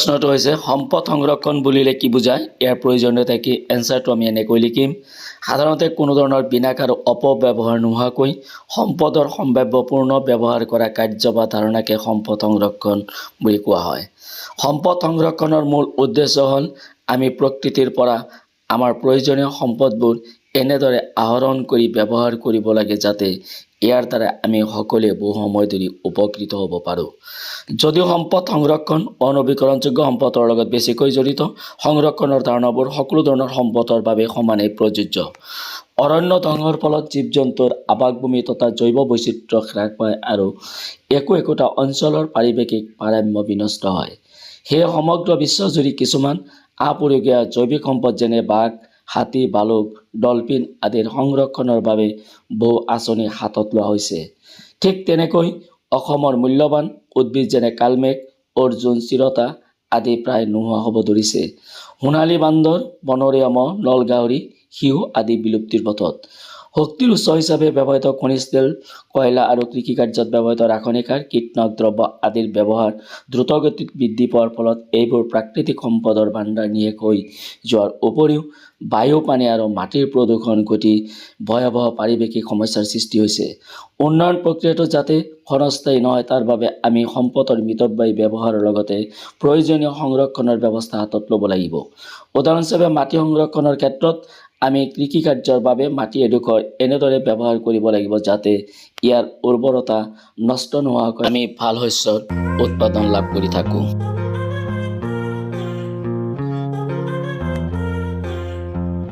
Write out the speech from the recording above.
প্ৰশ্নটো হৈছে সম্পদ সংৰক্ষণ বুলিলে কি বুজায়? ইয়াৰ প্ৰয়োজনীয়তা কি? এনসাৰটো আমি এনেকৈ লিখিম। সাধাৰণতে কোনো ধৰণৰ বিনাশ আৰু অপব্যৱহাৰ নোহোৱাকৈ সম্পদৰ সম্ভাৱ্যপূৰ্ণ ব্যৱহাৰ কৰা কাৰ্য বা ধাৰণাকে সম্পদ সংৰক্ষণ বুলি কোৱা হয়। সম্পদ সংৰক্ষণৰ মূল উদ্দেশ্য হ'ল আমি প্ৰকৃতিৰ পৰা আমাৰ প্ৰয়োজনীয় সম্পদবোৰ এনেদৰে আহৰণ কৰি ব্যৱহাৰ কৰিব লাগে যাতে ইয়াৰ দ্বাৰা আমি সকলোৱে বহু সময় ধৰি উপকৃত হ'ব পাৰোঁ। যদিও সম্পদ সংৰক্ষণ অনৱীকৰণযোগ্য সম্পদৰ লগত বেছিকৈ জড়িত, সংৰক্ষণৰ ধাৰণাবোৰ সকলো ধৰণৰ সম্পদৰ বাবে সমানেই প্ৰযোজ্য। অৰণ্য ধ্বংসৰ ফলত জীৱ-জন্তুৰ আৱাসভূমি তথা জৈৱ বৈচিত্ৰ্য হ্ৰাস পায় আৰু একোটা অঞ্চলৰ পাৰিৱেশিক ভাৰসাম্য বিনষ্ট হয়। সেয়ে সমগ্ৰ বিশ্বজুৰি কিছুমান আপুৰুগীয়া জৈৱিক সম্পদ যেনে বাঘ, হাতী, ভালুক, ডলফিন আদিৰ সংৰক্ষণৰ বাবে বহু আঁচনি হাতত লোৱা হৈছে। ঠিক তেনেকৈ অসমৰ মূল্যৱান উদ্ভিদ যেনে কালমেঘ, অৰ্জুন, চিৰতা আদি প্ৰায় নোহোৱা হ'ব ধৰিছে। সোণালী বান্দৰ, বনৰীয়া মহ, নলগাহৰি, শিহু আদি বিলুপ্তিৰ পথত। শক্তিৰ উৎস হিচাপে ব্যৱহৃত খনিজ তেল, কয়লা আৰু কৃষিকাৰ্যত ব্যৱহৃত ৰাসায়নিক সাৰ, কীটনাশক দ্ৰব্য আদিৰ ব্যৱহাৰ দ্ৰুতগতিত বৃদ্ধি পোৱাৰ ফলত এইবোৰ প্ৰাকৃতিক সম্পদৰ ভাণ্ডাৰ নিঃশেষ হৈ যোৱাৰ উপৰিও বায়ু, পানী আৰু মাটিৰ প্ৰদূষণ ঘটি ভয়াৱহ পাৰিৱেশিক সমস্যাৰ সৃষ্টি হৈছে। উন্নয়ন প্ৰক্ৰিয়াটো যাতে ক্ষণস্থায়ী নহয় তাৰ বাবে আমি সম্পদৰ মিতব্যয়ী ব্যৱহাৰৰ লগতে প্ৰয়োজনীয় সংৰক্ষণৰ ব্যৱস্থা হাতত ল'ব লাগিব। উদাহৰণ হিচাপে মাটি সংৰক্ষণৰ ক্ষেত্ৰত আমি কৃষিকাৰ্যৰ বাবে মাটি এডোখৰ এনেদৰে ব্যৱহাৰ কৰিব লাগিব যাতে ইয়াৰ উৰ্বৰতা নষ্ট নোহোৱাকৈ আমি ভাল শস্যৰ উৎপাদন লাভ কৰি থাকোঁ।